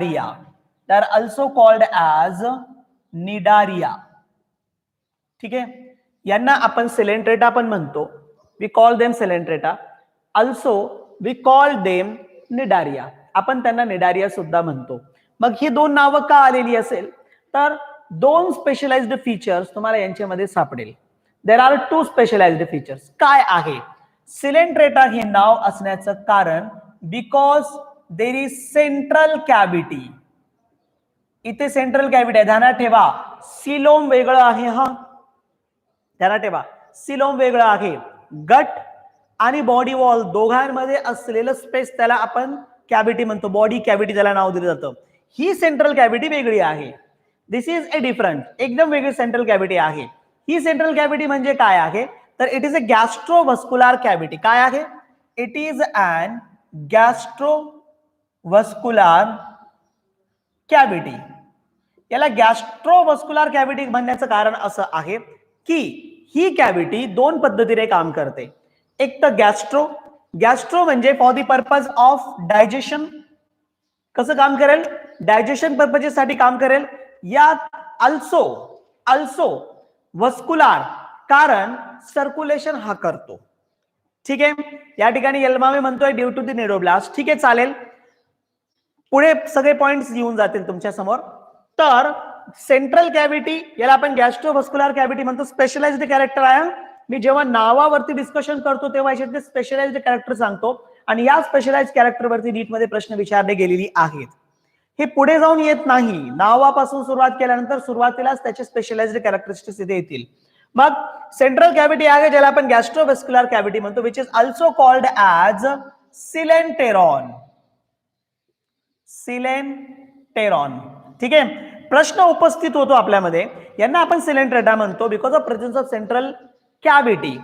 they are also called as nidaria. ठीक आहे, यांना आपण सेलेंट्रेटा पण म्हणतो. We call them Coelenterata. Also we call them Cnidaria. आपण त्यांना निडारिया सुद्धा म्हणतो. मग ही दोन नावं का आलेली असेल तर दोन स्पेशलाइज्ड फीचर्स तुम्हाला यांच्यामध्ये सापडेल. There are two specialized features. काय आहे सिलेंट्रेटा हे नाव असण्याचं कारण because there is central cavity. इथे सेंट्रल कॅव्हिटी आहे. ध्यानात ठेवा सिलोम वेगळं आहे. हा ध्यानात ठेवा सिलोम वेगळं आहे. गट आणि बॉडी वॉल दोघांमध्ये असलेलं स्पेस त्याला आपण कॅव्हिटी म्हणतो. बॉडी कॅव्हिटी त्याला नाव दिलं जातं. ही सेंट्रल कॅव्हिटी वेगळी आहे. This is a different. एकदम वेगळी सेंट्रल कॅव्हिटी आहे. ही सेंट्रल कॅव्हिटी म्हणजे काय आहे तर इट इज अ गॅस्ट्रोव्हस्क्युलर कॅव्हिटी. काय आहे इट इज अन गॅस्ट्रोव्हस्क्युलर कॅव्हिटी. याला गॅस्ट्रोव्हस्क्युलर कॅव्हिटी म्हणण्याचं कारण असं आहे की ही कॅव्हिटी दोन पद्धतीने काम करते. एक तर गॅस्ट्रो म्हणजे for the purpose of digestion. कसं काम करेल डायजेशन पर्पजेससाठी काम करेल. यात अल्सो वस्कुलार कारण सर्क्युलेशन हा करतो. ठीक आहे, या ठिकाणी एल्मामे म्हणतोय ड्यू टू द निडोब्लास्ट. ठीक आहे चालेल, पुढे सगळे पॉइंट्स येऊन जातील तुमच्या समोर. तर सेंट्रल कॅव्हिटी याला आपण गॅस्ट्रोव्हस्क्युलर कॅव्हिटी म्हणतो. स्पेशलाइज्ड कॅरेक्टर आहे. मी जेव्हा नावावरती डिस्कशन करतो तेव्हा याच्यातले स्पेशलाइज्ड कॅरेक्टर सांगतो आणि या स्पेशलाइज्ड कॅरेक्टरवरती नीट मध्ये प्रश्न विचारले गेलेली आहेत. हे पुढे जाऊन येत नाही. नावापासून सुरुवात केल्यानंतर सुरुवातीलाच त्याचे स्पेशलाइज्ड कॅरेक्टरिस्टिक्स इथे येतील. मग सेंट्रल कॅव्हिटी आहे ज्याला आपण गॅस्ट्रोव्हस्क्युलर कॅव्हिटी म्हणतो which is also called as coelenteron. Coelenteron. ठीक आहे, प्रश्न उपस्थित होतो आपल्यामध्ये. यांना आपण सिलेंट्रेटा म्हणतो because of presence of central cavity.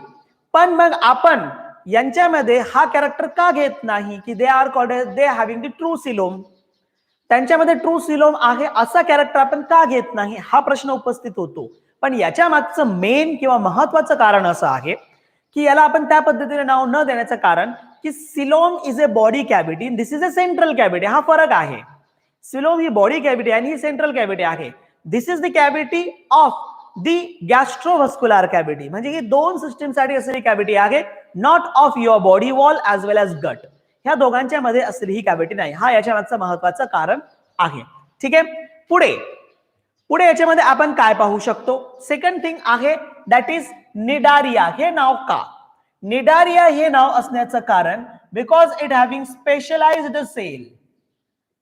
पण मग आपण यांच्यामध्ये हा कॅरेक्टर का घेत नाही की they are called they having the true coelom. त्यांच्यामध्ये ट्रू सिलोम आहे असा कॅरेक्टर आपण का घेत नाही हा प्रश्न उपस्थित होतो. पण याच्या मागचं मेन किंवा महत्वाचं कारण असं आहे की याला आपण त्या पद्धतीने नाव न देण्याचं कारण की coelom is a body cavity, this is a central cavity. हा फरक आहे. सिलोम ही बॉडी कॅव्हिटी आणि ही सेंट्रल कॅव्हिटी आहे. This is the cavity of the gastrovascular cavity. म्हणजे ही दोन सिस्टीमसाठी असलेली कॅव्हिटी आहे, not of your body wall as well as gut. ह्या दोघांच्या मध्ये असलेली ही कॅव्हिटी नाही. हा याच्या मागचं महत्वाचं कारण आहे. ठीक आहे, पुढे याच्यामध्ये आपण काय पाहू शकतो. सेकंड थिंग आहे दॅट इज निडारिया. हे नाव का निडारिया हे नाव असण्याचं कारण because it having specialized cell.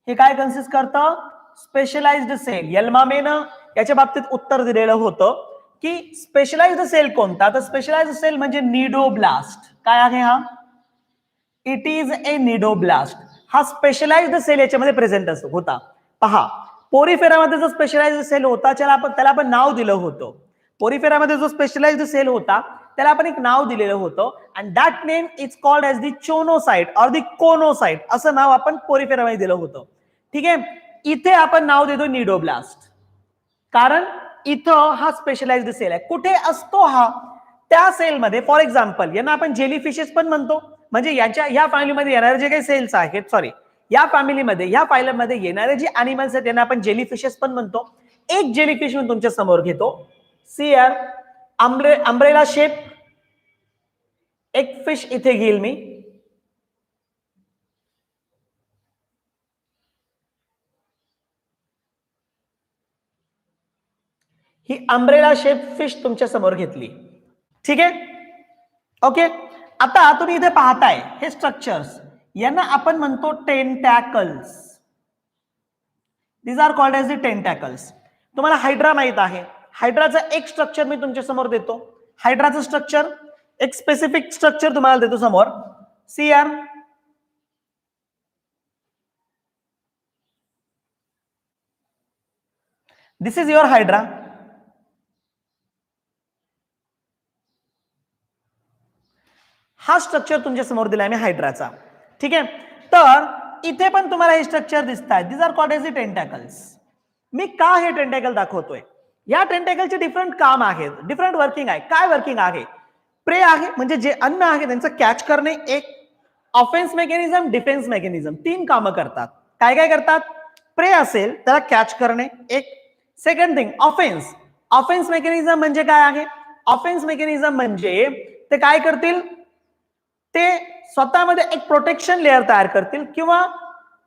हे काय कन्सिस्ट करतं स्पेशलाइज्ड सेल. एल्मामेनं याच्या बाबतीत उत्तर दिलेलं होतं की स्पेशलाइज्ड सेल कोणता तर स्पेशलाइज्ड सेल म्हणजे निडोब्लास्ट. काय आहे हा इट इज ए निडोब्लास्ट. हा स्पेशलाइज्ड सेल याच्यामध्ये प्रेझेंट होता. पहा पोरिफेरामध्ये जो स्पेशलाइज्ड सेल होता त्याला आपण नाव दिलं होतं. पोरिफेरामध्ये जो स्पेशलाइज्ड सेल होता त्याला आपण एक नाव दिलेलं होतं and that name is called as the choanocyte or the choanocyte. असं नाव आपण पोरिफेरामध्ये दिलं होतं. ठीक आहे, इथे आपण नाव देतो निडोब्लास्ट कारण इथं हा स्पेशलाइज्ड सेल आहे. कुठे असतो हा त्या सेलमध्ये. फॉर एक्झाम्पल यांना आपण जेलीफिशेस पण म्हणतो. म्हणजे या फॅमिलीमध्ये येणारे जे काही सेल्स आहेत या फॅमिलीमध्ये या फायलममध्ये येणारे जे अॅनिमल्स आहेत त्यांना आपण जेलीफिशेस पण म्हणतो. एक जेलीफिश मी तुमच्या समोर घेतो. सी हिअर अम्ब्रेला शेप एक फिश इथे घेईल मी. ही अम्ब्रेला शेप फिश तुमच्या समोर घेतली. ठीक आहे, ओके. आता तुम्ही इथे पाहताय हे स्ट्रक्चर्स यांना आपण म्हणतो tentacles. These are called as the tentacles. तुम्हाला हायड्रा माहित आहे. हायड्राचं एक स्ट्रक्चर मी तुमच्या समोर देतो. हायड्राचं स्ट्रक्चर एक स्पेसिफिक स्ट्रक्चर तुम्हाला देतो समोर. See are this is your hydra. हा स्ट्रक्चर तुमच्या समोर दिलाय मी हायड्राचा. ठीक आहे, तर इथे पण तुम्हाला हे स्ट्रक्चर दिसत आहे. These are called as the tentacles. मी का हे टेंटॅकल दाखवतोय या टेंटॅकलचे डिफरंट काम आहेत, डिफरंट वर्किंग आहे. काय वर्किंग आहे प्रे आहे म्हणजे जे अन्न आहे त्यांचं कॅच करणे, एक ऑफेन्स मेकॅनिझम डिफेन्स मेकॅनिझम, तीन कामं करतात. काय काय करतात प्रे असेल त्याला कॅच करणे एक. Second thing offence. Offence mechanism म्हणजे काय आहे? ऑफेन्स मेकॅनिझम म्हणजे ते काय करतील, ते स्वतःमध्ये एक प्रोटेक्शन लेअर तयार करतील किंवा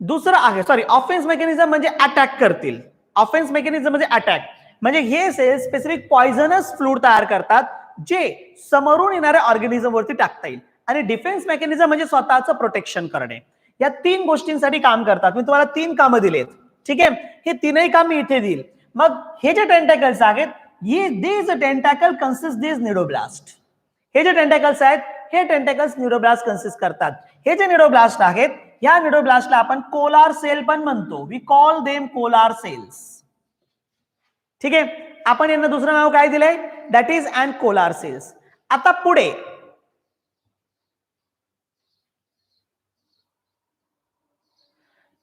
दुसरं आहे सॉरी ऑफेन्स मेकॅनिझम म्हणजे अटॅक करतील. ऑफेन्स मेकॅनिझम म्हणजे अटॅक म्हणजे हे सेल्स स्पेसिफिक पॉइझनस फ्लूइड तयार करतात जे समोरून येणाऱ्या ऑर्गॅनिझम वरती टाकता येईल. आणि डिफेन्स मेकॅनिझम म्हणजे स्वतःचं प्रोटेक्शन करणे. या तीन गोष्टींसाठी काम करतात. मी तुम्हाला 3 कामं दिलेत. ठीक आहे, हे तीनही काम मी इथे देईल. मग हे जे टेंटॅकल्स आहेत, these टेंटॅकल कन्सिस्ट दिस निडोब्लास्ट. हे जे टेंटॅकल्स आहेत हे टेंटॅकल्स निडोब्लास्ट कन्सिस्ट करतात. हे जे निडोब्लास्ट आहेत या निडोब्लास्टला आपण कोलार सेल पण म्हणतो. We call them collar cells. ठीक आहे, आपण यांना दुसरं नाव काय दिलंय? That is and collar cells. आता पुढे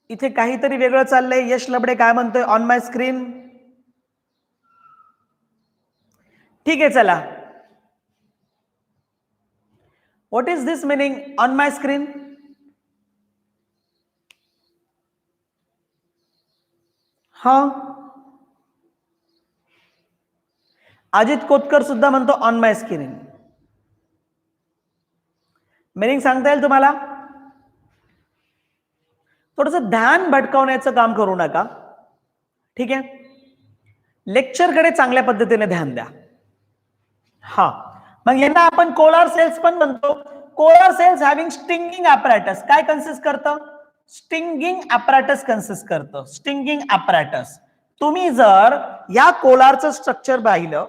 इथे काहीतरी वेगळं चाललंय. यश लबडे काय म्हणतोय ऑन माय स्क्रीन? ठीक आहे चला. What is this meaning on my screen? हा, अजित कोतकर सुद्धा म्हणतो ऑन माय स्क्रीन. मीनिंग सांगता येईल तुम्हाला? थोडस ध्यान भटकवण्याचं काम करू नका. ठीक आहे, लेक्चरकडे चांगल्या पद्धतीने ध्यान द्या. हा, मग यांना आपण कोलार सेल्स पण म्हणतो. Collar cells having stinging apparatus. काय कन्सिस्ट करतं? स्टिंगिंग ॲपॅरेटस कन्सिस्ट करतं. Stinging apparatus. तुम्ही जर या कोलारचं स्ट्रक्चर पाहिलं,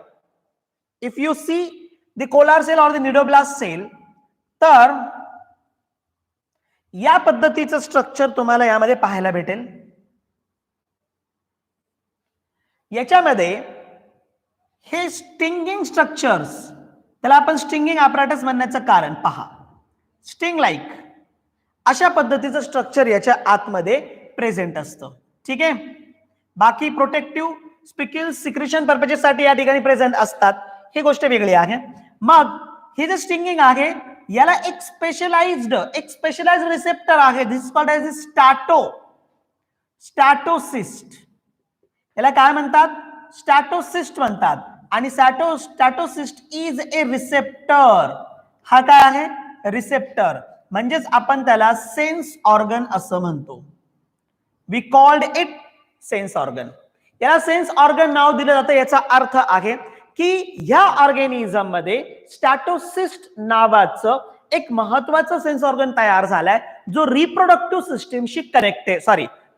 if you see the collar cell or the cnidoblast cell, तर या पद्धतीचं स्ट्रक्चर तुम्हाला यामध्ये पाहायला भेटेल. याच्यामध्ये हे स्टिंगिंग स्ट्रक्चर्स, त्याला आपण स्टिंगिंग ॲपॅरेटस म्हणण्याचं कारण पहा. स्टिंग लाईक अशा पद्धतीचं स्ट्रक्चर याच्या आतमध्ये प्रेझेंट असतं. ठीक आहे, बाकी प्रोटेक्टिव्ह स्पिक्युल्स सिक्रेशन पर्पजेससाठी या ठिकाणी प्रेझेंट असतात, ही गोष्ट वेगळी आहे. मग हे जे स्टिंगिंग आहे याला एक स्पेशलाइज्ड रिसेप्टर आहे. This is called age स्टॅटोसिस्ट. याला काय म्हणतात? स्टॅटोसिस्ट म्हणतात. आणि स्टॅटोसिस्ट इज ए रिसेप्टर. हा काय आहे? रिसेप्टर. म्हणजेच आपण त्याला सेन्स ऑर्गन असं म्हणतो. We called it sense organ. याला सेन्स ऑर्गन नाव दिलं जातं. याचा अर्थ आहे की ह्या ऑर्गॅनिझम मध्ये स्टॅटोसिस्ट नावाचं एक महत्वाचं सेन्स ऑर्गन तयार झालाय जो रिप्रोडक्टिव्ह सिस्टीमशी कनेक्टेड,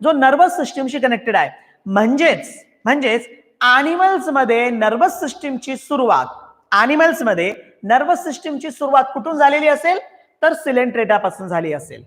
जो नर्वस सिस्टीमशी कनेक्टेड आहे. म्हणजेच ॲनिमल्स मध्ये नर्वस सिस्टीमची सुरुवात कुठून झालेली असेल? तर सिलेंट्रेटापासून झाली असेल.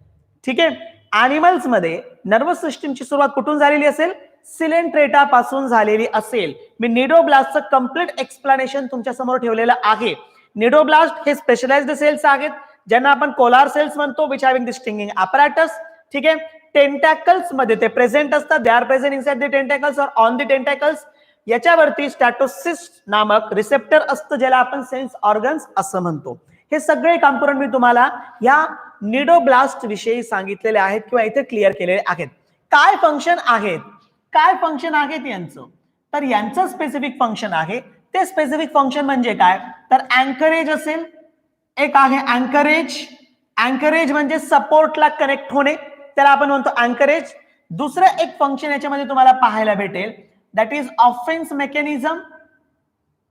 ठीक आहे, ॲनिमल्स मध्ये नर्वस सिस्टीमची सुरुवात कुठून झालेली असेल? सिलेंट्रेटापासून झालेली असेल. मी निडोब्लास्टचं कंप्लीट एक्सप्लेनेशन तुमच्या समोर ठेवलेलं आहे. निडोब्लास्ट हे स्पेशलाइज्ड सेल्स आहेत ज्यांना आपण कोलार सेल्स म्हणतो, which having the stinging apparatus. ठीक आहे, टेंटॅकल्स मध्ये ते प्रेझेंट असतात. They are present inside the tentacles or on the tentacles. याच्यावरती स्टॅटोसिस्ट नामक रिसेप्टर असतं ज्याला आपण सेन्स ऑर्गन्स असं म्हणतो. हे सगळे कामपुरण मी तुम्हाला या निडोब्लास्ट विषयी सांगितलेले आहेत किंवा इथे क्लिअर केलेले आहेत. काय फंक्शन आहेत यांचं? तर यांचं स्पेसिफिक फंक्शन आहे. ते स्पेसिफिक फंक्शन म्हणजे काय? तर अँकरेज असेल. एक आहे अँकरेज म्हणजे सपोर्टला कनेक्ट होणे, त्याला आपण म्हणतो अँकरेज. दुसरं एक फंक्शन याच्यामध्ये तुम्हाला पाहायला भेटेल, that is offence mechanism.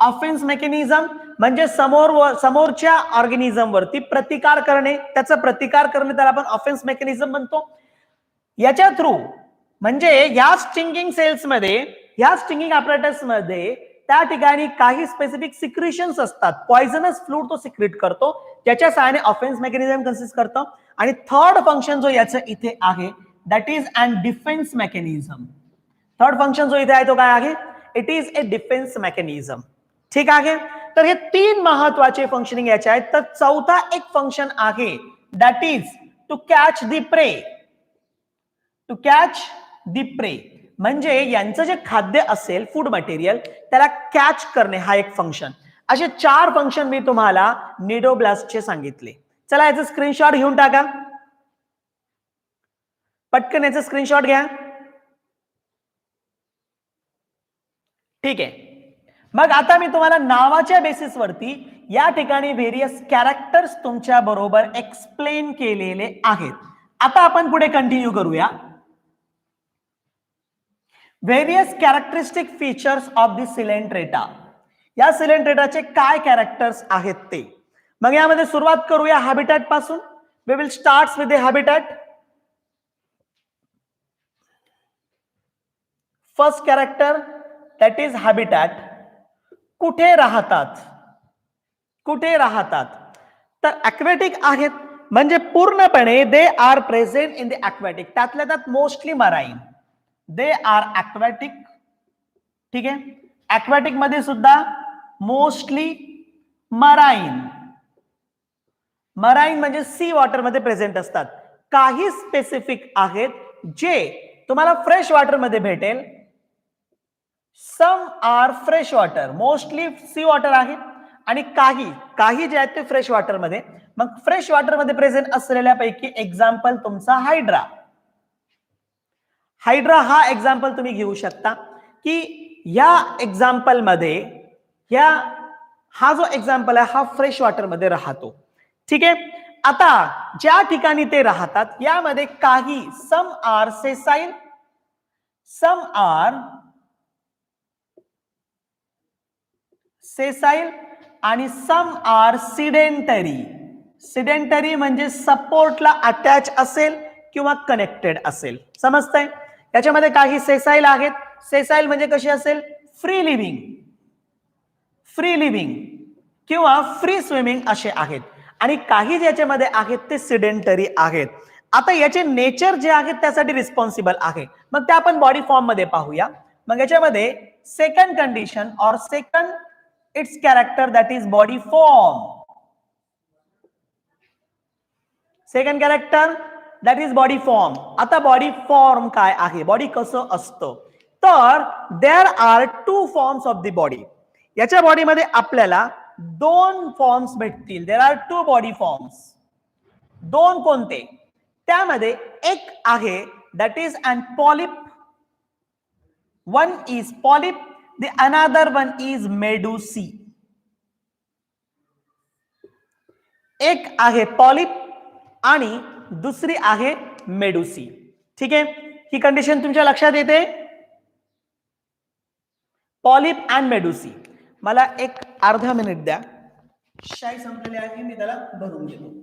Offence mechanism म्हणजे समोरच्या ऑर्गॅनिझम वरती प्रतिकार करणे, त्याला आपण ऑफेन्स मेकॅनिझम म्हणतो. याच्या थ्रू म्हणजे या स्टिंगिंग सेल्स मध्ये, या स्टिंगिंग ॲपॅरेटस मध्ये त्या ठिकाणी काही स्पेसिफिक सिक्रेशन्स असतात. पॉइझनस फ्लूइड तो सिक्रेट करतो, त्याच्या सहाय्याने ऑफेन्स मेकॅनिझम कन्सिस्ट करतं. आणि थर्ड फंक्शन जो याचं इथे आहे that is and defence mechanism. Third function जो इथे आहे तो काय आहे? It is a defence mechanism. ठीक आहे, तर हे 3 महत्वाचे फंक्शनिंग याचे आहेत. तर चौथा एक फंक्शन आहे that is to catch the prey. म्हणजे यांचं जे खाद्य असेल, फूड मटेरियल, त्याला कॅच करणे हा एक फंक्शन. असे 4 फंक्शन मी तुम्हाला निडोब्लास्टचे सांगितले. चला याचं स्क्रीनशॉट घेऊन टाका. पटकन याचं स्क्रीनशॉट घ्या. ठीक आहे. मग आता मी तुम्हाला नावाच्या बेसिसवरती या ठिकाणी व्हेरियस कॅरेक्टर्स तुमच्या बरोबर एक्सप्लेन केलेले आहेत. आता आपण पुढे कंटिन्यू करूया. Various characteristic features of the Coelenterata. या सिलेंट्रेटाचे काय कॅरेक्टर्स आहेत ते. मग यामध्ये सुरुवात करूया हॅबिटॅट पासून. We will start with the habitat. First character that is habitat. कुठे राहतात, कुठे राहतात. तर ॲक्वॅटिक आहेत म्हणजे पूर्णपणे they are present in the aquatic. त्यातल्या त्यात mostly marine. They are aquatic. ठीक आहे. ॲक्वॅटिक मध्ये सुद्धा मोस्टली मराईन. मराईन म्हणजे सी वॉटर मध्ये प्रेझेंट असतात. काही स्पेसिफिक आहेत जे तुम्हाला फ्रेश वॉटर मध्ये भेटेल. Some are fresh water, mostly sea water आहे आणि काही जे आहेत ते फ्रेश वॉटर मध्ये. मग फ्रेश वॉटर मध्ये प्रेझेंट असलेल्यापैकी एक्झाम्पल तुमचा हायड्रा. हायड्रा हा एक्झाम्पल तुम्ही घेऊ शकता की या एक्झाम्पल मध्ये हा जो एक्झाम्पल आहे हा फ्रेश वॉटर मध्ये राहतो. ठीक आहे. आता ज्या ठिकाणी ते राहतात यामध्ये काही some are sessile, some are sessile आणि सम आर सिडेंटरी. सिडेंटरी म्हणजे सपोर्टला अटॅच असेल किंवा कनेक्टेड असेल. समजतंय. याच्यामध्ये काही सेसाइल आहेत. सेसाइल म्हणजे कशी असेल, फ्री लिव्हिंग, फ्री लिव्हिंग किंवा फ्री स्विमिंग असे आहेत. आणि काही ज्याच्यामध्ये आहेत ते सिडेंटरी आहेत. आता याचे नेचर जे आहेत त्यासाठी रिस्पॉन्सिबल आहे. मग ते आपण बॉडी फॉर्म मध्ये पाहूया. मग याच्यामध्ये सेकंड कंडिशन और second its character that is body form. Second character that is body form. आता बॉडी फॉर्म काय आहे, बॉडी कसं असतं. तर there are two forms of the body. याच्या बॉडीमध्ये आपल्याला दोन फॉर्म्स भेटतील. There are two body forms. दोन कोणते, त्यामध्ये एक आहे that is an polyp. One is polyp, the another one is medusae. एक आहे पॉलिप आणि दुसरी आहे मेडुसी. ठीक आहे. ही कंडिशन तुमच्या लक्षात येते. Polyp and medusae. मला एक अर्धा मिनिट द्या. शाई संपलेली आहे, मी त्याला भरून घेतो.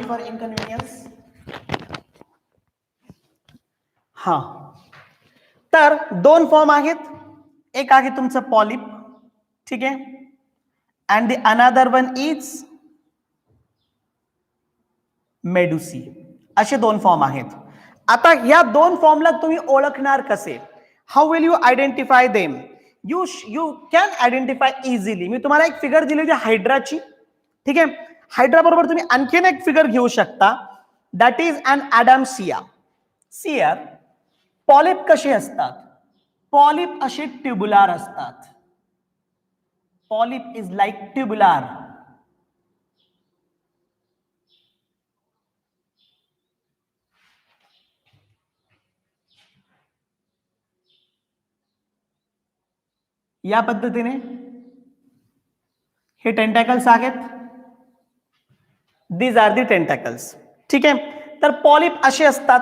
Sorry for inconvenience. हा, तर दोन फॉर्म आहेत. एक आहे तुमचं पॉलिप, ठीक आहे, and the another one is medusae. असे दोन फॉर्म आहेत. आता या दोन फॉर्मला तुम्ही ओळखणार कसे? How will you identify them? You can identify easily. मी तुम्हाला एक फिगर दिली होती हायड्राची, ठीक आहे. हायड्रा बरोबर तुम्ही आणखीन एक फिगर घेऊ शकता, दॅट इज अन ॲडॅम्सिया. सियर पॉलिप कसे असतात? पॉलिप असे ट्युब्युलर असतात. Polyp is like tubular. या पद्धतीने हे टेंटॅकल्स आहेत. दीज आर दी टेंटॅकल्स, ठीक आहे. तर पॉलिप असे असतात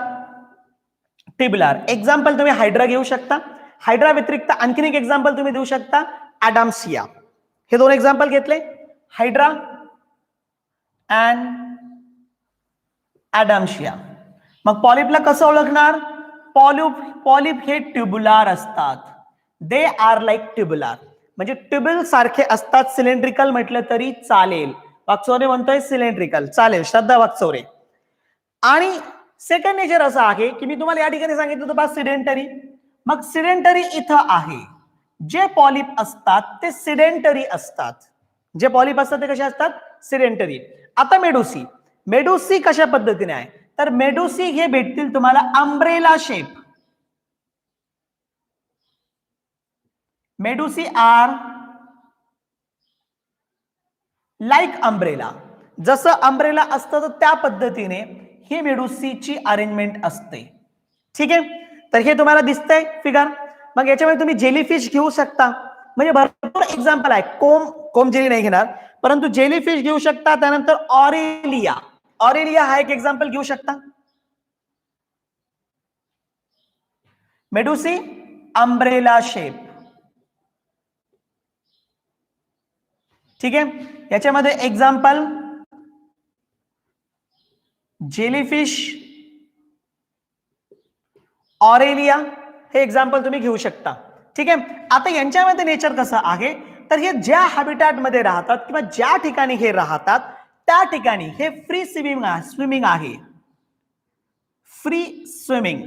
ट्युब्युलर. एक्झाम्पल तुम्ही हायड्रा घेऊ शकता. हायड्रा व्यतिरिक्त आणखीन एक एक्झाम्पल तुम्ही देऊ शकता, ॲडॅम्सिया. हे दोन एक्झाम्पल घेतले, हायड्रा अँड ॲडॅम्सिया. मग पॉलिपला कसं ओळखणार? पॉलिप हे ट्युब्युलर असतात. दे आर लाईक ट्युब्युलर, म्हणजे ट्युब्युल सारखे असतात. सिलेंड्रिकल म्हटलं तरी चालेल. वाकचौरे म्हणतोय सिलेंड्रिकल, चालेल. श्रद्धा वाकचौरे. आणि सेकंड नेचर असं आहे की मी तुम्हाला या ठिकाणी सांगितलं होतं बा सिडेंटरी. मग सिडेंटरी इथं आहे. जे पॉलिप असतात ते सिडेंटरी असतात. जे पॉलिप असतात ते कसे असतात? सिडेंटरी. आता मेडुसी. मेडुसी कशा पद्धतीने आहे? तर मेडुसी हे भेटतील तुम्हाला umbrella shape. Medusae are like umbrella. जसं अम्ब्रेला असतं तर त्या पद्धतीने ही मेडुसीची अरेंजमेंट असते, ठीक आहे. तर हे तुम्हाला दिसतंय फिगर. मग याच्यामध्ये तुम्ही जेलीफिश घेऊ शकता, म्हणजे भरपूर एक्झाम्पल आहे. कोम जेली नाही घेणार, परंतु जेलीफिश घेऊ शकता. त्यानंतर ऑरेलिया. ऑरेलिया हा एक एक्झाम्पल घेऊ शकता. मेडुसी अम्ब्रेला शेप, ठीक आहे. याच्यामध्ये एक्झाम्पल जेलीफिश, ऑरेलिया हे एक्झाम्पल तुम्ही घेऊ शकता, ठीक आहे. आता यांच्यामध्ये नेचर कसं आहे? तर हे ज्या हॅबिटॅट मध्ये राहतात किंवा ज्या ठिकाणी हे राहतात त्या ठिकाणी हे फ्री स्विमिंग आहे. Free swimming.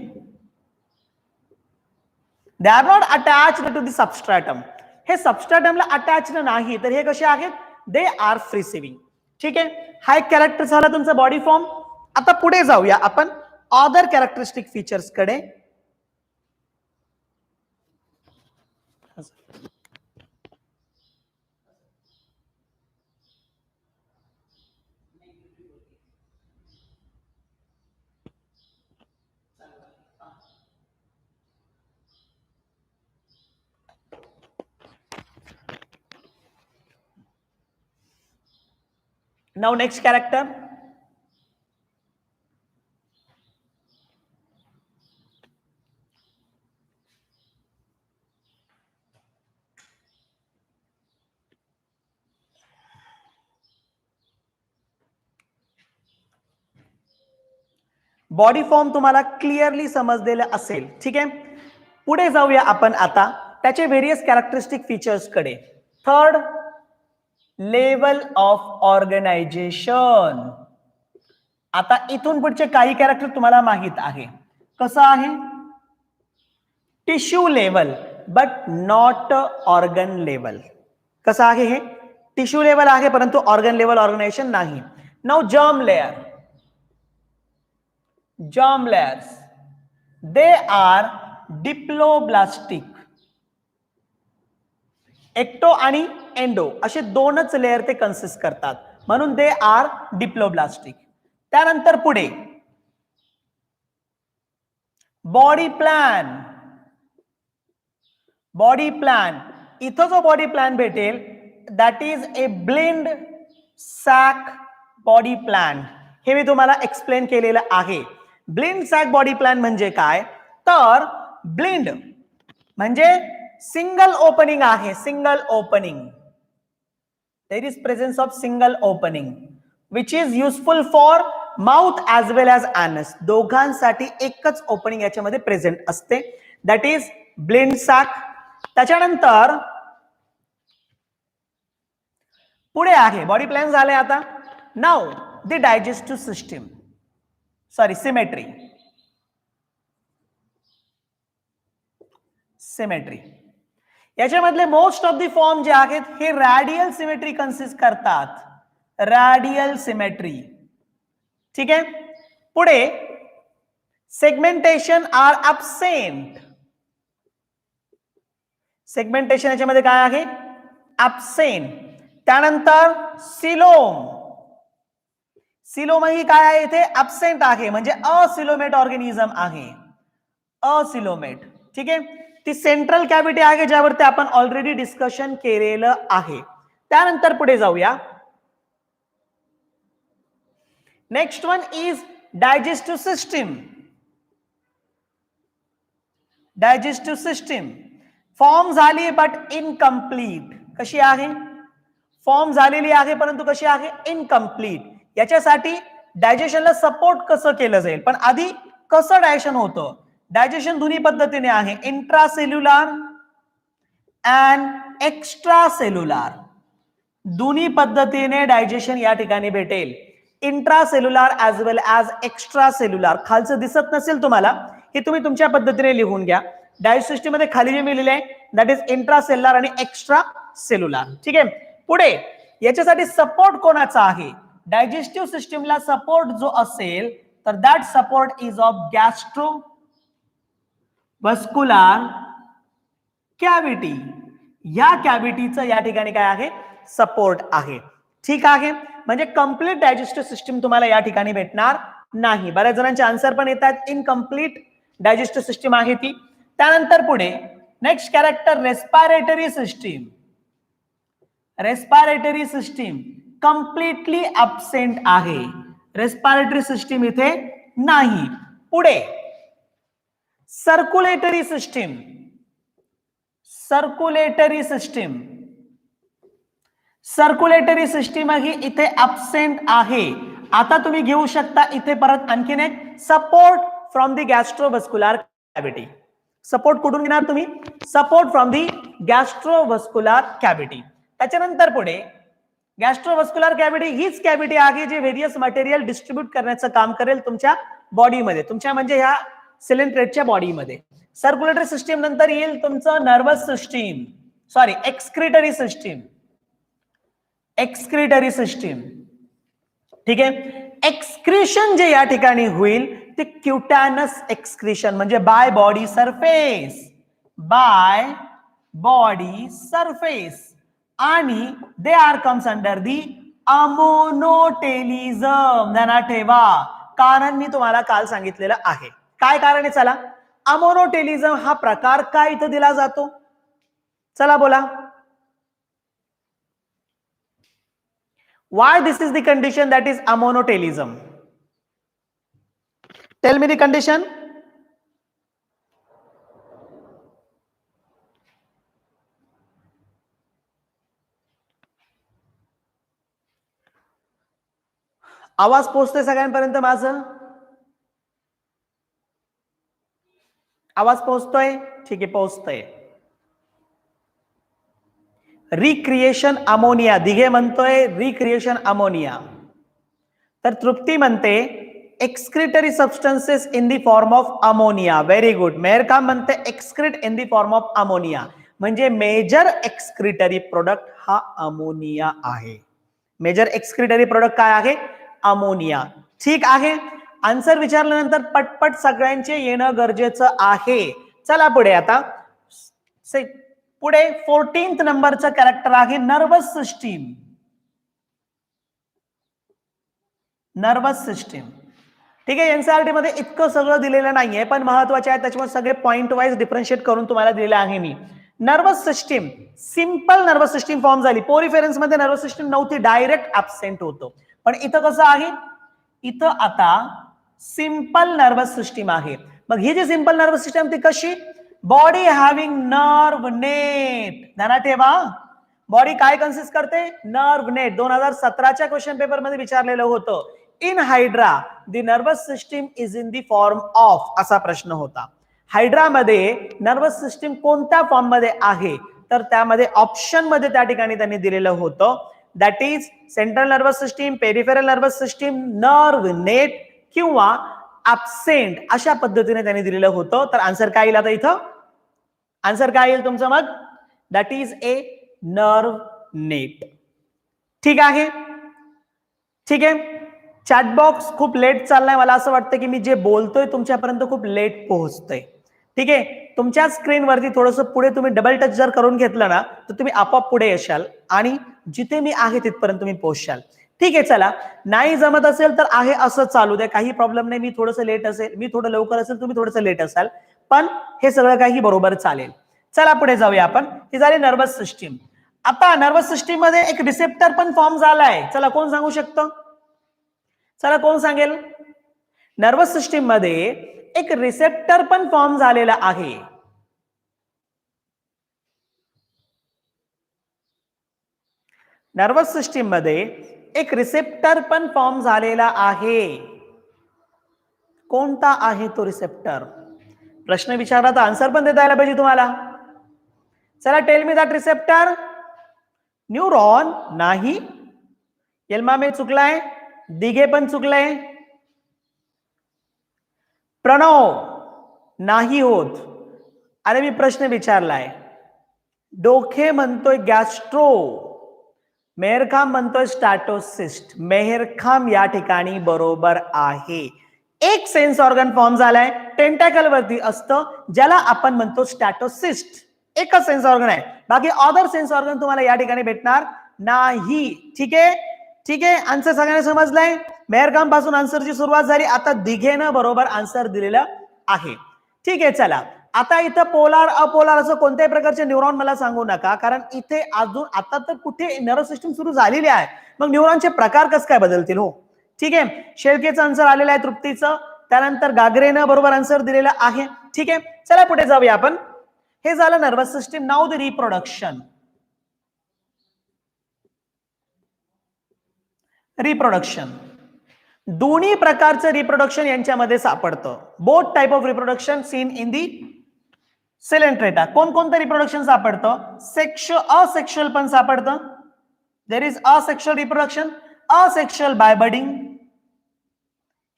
They are not attached to the substratum. हे सबस्ट्रॅटमला अटॅच्ड नाही, तर हे कसे आहेत? दे आर फ्री स्विमिंग, ठीक आहे. हा एक कॅरेक्टर झाला तुमचा बॉडी फॉर्म. आता पुढे जाऊया आपण अदर कॅरेक्टरिस्टिक फीचर्स कडे. Now next character. Body form तुम्हाला क्लिअरली समजलेलं असेल, ठीक आहे. पुढे जाऊया आपण आता त्याचे व्हेरियस कॅरेक्टरिस्टिक फीचर्स कडे. Third, level of organisation. आता इथून पुढचे काही कॅरेक्टर तुम्हाला माहित आहे. कसं आहे? Tissue level but not organ level. कसं आहे हे? टिश्यू लेवल आहे परंतु ऑर्गन लेवल ऑर्गनायझेशन नाही. Now germ layer. Germ layers they are diploblastic. Ecto आणि एंडो असे दोनच लेयर ते कन्सिस्ट करतात, म्हणून दे आर डिप्लोब्लास्टिक. त्यानंतर पुढे बॉडी प्लॅन. बॉडी प्लॅन, इथं जो बॉडी प्लॅन भेटेल that is a blind sac body plan. हे मी तुम्हाला एक्सप्लेन केलेलं आहे. ब्लिंड सॅक बॉडी प्लॅन म्हणजे काय? तर ब्लिंड म्हणजे सिंगल ओपनिंग आहे. Single opening. There is presence of single opening which is useful for mouth as well as anus, दोघांसाठी एकच ओपनिंग याच्यामध्ये प्रेझेंट असते, दॅट इज ब्लेंड सॅक. त्याच्यानंतर पुढे आहे, बॉडी प्लॅन झाले आता. Now the digestive system, sorry symmetry. Symmetry याच्यामधले मोस्ट ऑफ द फॉर्म जे आहेत हे रॅडियल सिमेट्री कन्सिस्ट करतात, रॅडियल सिमेट्री. ठीक आहे. पुढे सेगमेंटेशन आर ॲब्सेंट. सेगमेंटेशन याच्यामध्ये काय आहे, ॲब्सेंट. त्यानंतर सिलोम, सिलोम ही काय आहे इथे, ॲब्सेंट आहे, म्हणजे असिलोमेट ऑर्गॅनिझम आहे, असिलोमेट. ठीक आहे. ती सेंट्रल कॅव्हिटी आहे ज्यावरती आपण ऑलरेडी डिस्कशन केलेलं आहे. त्यानंतर पुढे जाऊया. Next one is digestive system. Digestive system form झाली बट इनकम्प्लीट. कशी आहे, फॉर्म झालेली आहे परंतु कशी आहे, इनकम्प्लीट. याच्यासाठी डायजेशनला सपोर्ट कसं केलं जाईल, पण आधी कसं डायजेशन होतं. डायजेशन दोन्ही पद्धतीने आहे, इंट्रासेल्युलर अँड एक्स्ट्रा सेल्युलर. दोन्ही पद्धतीने डायजेशन या ठिकाणी भेटेल, intracellular as well as extra cellular. खालचं दिसत नसेल तुम्हाला, हे तुम्ही तुमच्या पद्धतीने लिहून घ्या. डायजेस्टिव्ह सिस्टीम मध्ये खाली जे मी लिहिले आहे दॅट इज इंट्रासेल्युलर आणि एक्स्ट्रा सेल्युलर. ठीक आहे. पुढे याच्यासाठी सपोर्ट कोणाचा आहे, डायजेस्टिव्ह सिस्टीमला सपोर्ट जो असेल तर that support is of gastro vascular cavity. या कॅव्हिटीचं या ठिकाणी काय आहे, सपोर्ट आहे. ठीक आहे. म्हणजे कंप्लीट डायजेस्टिव्ह सिस्टीम तुम्हाला या ठिकाणी भेटणार नाही. बऱ्याच जणांचे आन्सर पण येतात, इनकम्प्लीट डायजेस्टिव्ह सिस्टीम आहे ती. त्यानंतर पुढे next character respiratory system. Respiratory system completely absent आहे, रेस्पिरेटरी सिस्टीम इथे नाही. पुढे circulatory system. Circulatory system, circulatory system ही इथे ॲब्सेंट आहे. आता तुम्ही घेऊ शकता इथे परत आणखीन एक support from the gastrovascular cavity. Support कुठून घेणार तुम्ही, support from the gastrovascular cavity. त्याच्यानंतर पुढे गॅस्ट्रोव्हस्क्युलर कॅव्हिटी हीच कॅव्हिटी आहे जी व्हेरियस मटेरियल डिस्ट्रीब्यूट करण्याचं काम करेल तुमच्या बॉडीमध्ये, तुमच्या म्हणजे ह्या सिलेंट्रेटच्या बॉडीमध्ये. सर्क्युलेटरी सिस्टीम नंतर येईल तुमचं nervous system, sorry excretory system. Excretory system. ठीक आहे. एक्सक्रिशन जे या ठिकाणी होईल ते क्युटॅनस एक्सक्रिशन, म्हणजे by body surface, by body surface. आणि they are comes under the ammonotelism. ध्यानात ठेवा, कारण मी तुम्हाला काल सांगितलेलं आहे. काय कारण आहे, चला. अमोनोटेलिझम हा प्रकार काय इथं दिला जातो, चला बोला. Why this is the condition that is amonotelism? Tell me the condition. आवाज पोहोचतोय सगळ्यांपर्यंत माझं, आवाज पोहोचतोय, ठीक आहे, पोहोचतोय. रिक्रिएशन अमोनिया, दिघे म्हणतोय रिक्रिएशन अमोनिया. तर तृप्ती म्हणते excretory substances in the form of ammonia. Very good. मेहरकाम म्हणते excrete in the form of ammonia. म्हणजे मेजर एक्सक्रिटरी प्रोडक्ट हा अमोनिया आहे. मेजर एक्सक्रिटरी प्रोडक्ट काय आहे, अमोनिया. ठीक आहे. आन्सर विचारल्यानंतर पटपट सगळ्यांचे येणं गरजेचं आहे. चला पुढे. आता पुढे 14th नंबरचं कॅरेक्टर आहे नर्वस सिस्टीम. Nervous system. ठीक आहे. एनसीईआरटी मध्ये इतकं सगळं दिलेलं नाहीये, पण महत्वाचे आहे, त्याच्यामुळे सगळे पॉइंट वाईज डिफरन्शिएट करून तुम्हाला दिलेलं आहे मी. Nervous system, simple nervous system form झाली. पोरिफेरन्स मध्ये नर्वस सिस्टीम नव्हती, डायरेक्ट ऍब्सेंट होतो. पण इथं कसं आहे, इथं आता सिंपल नर्वस सिस्टीम आहे. मग ही जी सिंपल नर्वस सिस्टीम ती कशी, बॉडी हॅव्हिंग नर्व नेट. ध्यानात ठेवा, बॉडी काय कन्सिस्ट करते, नर्व नेट. 2017च्या क्वेश्चन पेपर मध्ये विचारलेलं होतं in hydra the nervous system is in the form of, असा प्रश्न होता. हायड्रामध्ये नर्वस सिस्टीम कोणत्या फॉर्म मध्ये आहे, तर त्यामध्ये ऑप्शन मध्ये त्या ठिकाणी त्यांनी दिलेलं होतं, that is central nervous system, peripheral nervous system, nerve net किंवा ऍब्सेंट, अशा पद्धतीने त्यांनी दिलेलं होतं. तर आन्सर काय येईल आता इथं? आन्सर काय येईल तुमचं मग? That is a nerve net. ठीक आहे, ठीक आहे. चॅटबॉक्स खूप लेट चाललाय, मला असं वाटतं की मी जे बोलतोय तुमच्यापर्यंत खूप लेट पोहोचतोय. ठीक आहे, तुमच्या स्क्रीनवरती थोडंसं पुढे तुम्ही डबल टच जर करून घेतलं ना तर तुम्ही आपोआप पुढे येशाल आणि जिथे मी आहे तिथपर्यंत तुम्ही पोहोचशाल. ठीक आहे, चला. नाही जमत असेल तर आहे असं चालू द्या, काही प्रॉब्लेम नाही. मी थोडंसं लेट असेल, मी थोडं लवकर असेल, तुम्ही थोडंसं लेट असाल, पण हे सगळं काही बरोबर चालेल. चला पुढे जाऊया आपण. ही झाली नर्वस सिस्टीम. आता नर्वस सिस्टीम मध्ये एक रिसेप्टर पण फॉर्म झालाय. चला कोण सांगू शकतं? चला कोण सांगेल? नर्वस सिस्टीम मध्ये एक रिसेप्टर पण फॉर्म झालेला आहे. नर्वस सिस्टीम मध्ये एक रिसेप्टर पण फॉर्म झालेला आहे. कोणता आहे तो रिसेप्टर? प्रश्न विचारला तर आन्सर पण देता यायला पाहिजे तुम्हाला. चला, tell me that receptor. Neuron नाही. येल्मामे चुकलाय, दिघे पण चुकलाय. प्रणव नाही होत. अरे मी प्रश्न विचारलाय. डोके म्हणतोय गॅस्ट्रो, मेहरखाम म्हणतोय स्टॅटोसिस्ट. मेहरखाम या ठिकाणी बरोबर आहे. एक सेन्स ऑर्गन फॉर्म झालाय, टेंटॅकल वरती असतं, ज्याला आपण म्हणतो स्टॅटोसिस्ट. एकच सेन्स ऑर्गन आहे, बाकी अदर सेन्स ऑर्गन तुम्हाला या ठिकाणी भेटणार नाही. ठीक आहे, ठीक आहे. आन्सर सगळ्यांना समजलाय? मेहरखाम पासून आन्सरची सुरुवात झाली. आता दिघेनं बरोबर आन्सर दिलेलं आहे. ठीक आहे, चला. आता इथं पोलार अपोलार असं कोणत्याही प्रकारचे न्यूरॉन मला सांगू नका, कारण इथे अजून आता तर कुठे नर्वस सिस्टीम सुरू झालेली आहे, मग न्यूरॉनचे प्रकार कसं काय बदलतील? हो, ठीक आहे. शेळकेचं आन्सर आलेलं आहे, तृप्तीचं. त्यानंतर गागरेनं बरोबर आन्सर दिलेलं आहे. ठीक आहे, चला पुढे जाऊया आपण. हे झालं nervous system. Now the reproduction. Reproduction दोन्ही प्रकारचं रिप्रोडक्शन यांच्यामध्ये सापडतं. Both type of reproduction seen in the Coelenterata. कोणकोणतं रिप्रोडक्शन सापडतं? असेक्शुअल पण सापडतं. There is asexual reproduction, asexual by budding.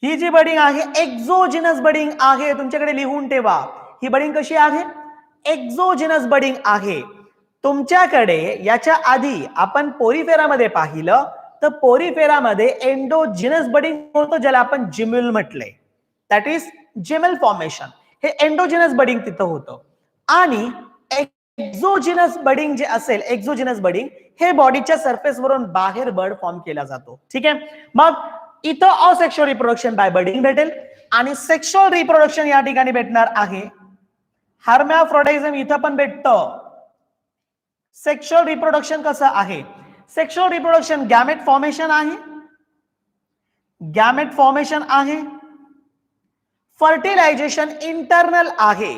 ही जी बडिंग आहे एक्झोजिनस बडिंग आहे, तुमच्याकडे लिहून ठेवा. ही बडिंग कशी आहे? एक्झोजिनस बडिंग आहे. तुमच्याकडे याच्या आधी आपण पोरीफेरामध्ये पाहिलं तर पोरीफेरामध्ये एंडोजिनस बडिंग होतं, ज्याला आपण जिम्युल म्हटलंय. That is Gmail formation. हे एंडोजिनस बडिंग तिथं होतं. आणि एक्झोजिनस बडिंग जे असेल, एक्झोजिनस बडिंग हे बॉडीच्या सरफेस वरून बाहेर बर्ड फॉर्म केला जातो. ठीक आहे, मग इथं असेक्शुअल रिप्रोडक्शन बाय बडिंग भेटेल आणि सेक्शुअल रिप्रोडक्शन या ठिकाणी भेटणार आहे. हर्मॅफ्रोडिझम इथं पण भेटतं. सेक्शुअल रिप्रोडक्शन कसं आहे? सेक्शुअल रिप्रोडक्शन गॅमेट फॉर्मेशन आहे, गॅमेट फॉर्मेशन आहे. फर्टिलायझेशन इंटरनल आहे.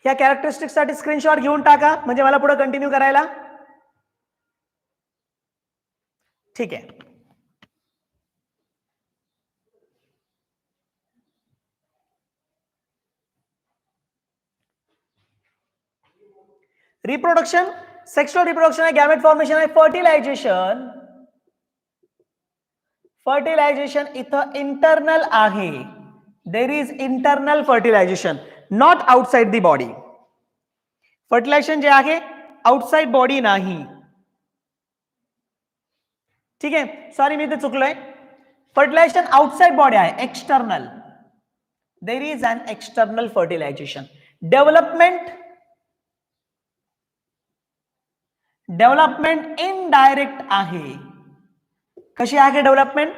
या कॅरेक्टरिस्टिक साठी स्क्रीनशॉट घेऊन टाका, म्हणजे मला पुढे कंटिन्यू करायला. ठीक आहे, रिप्रोडक्शन सेक्शुअल रिप्रोडक्शन आहे, गॅमेट फॉर्मेशन आहे. फर्टिलायझेशन, फर्टिलायझेशन इथं इंटरनल आहे. There is internal fertilisation, not outside the body. Fertilisation जे आहे आउटसाइड बॉडी नाही. ठीक आहे, सॉरी मी इथे चुकलोय. फर्टिलायझेशन आउटसाइड बॉडी आहे, external. There is an external fertilisation. Development, development indirect आहे. कशी आहे डेव्हलपमेंट?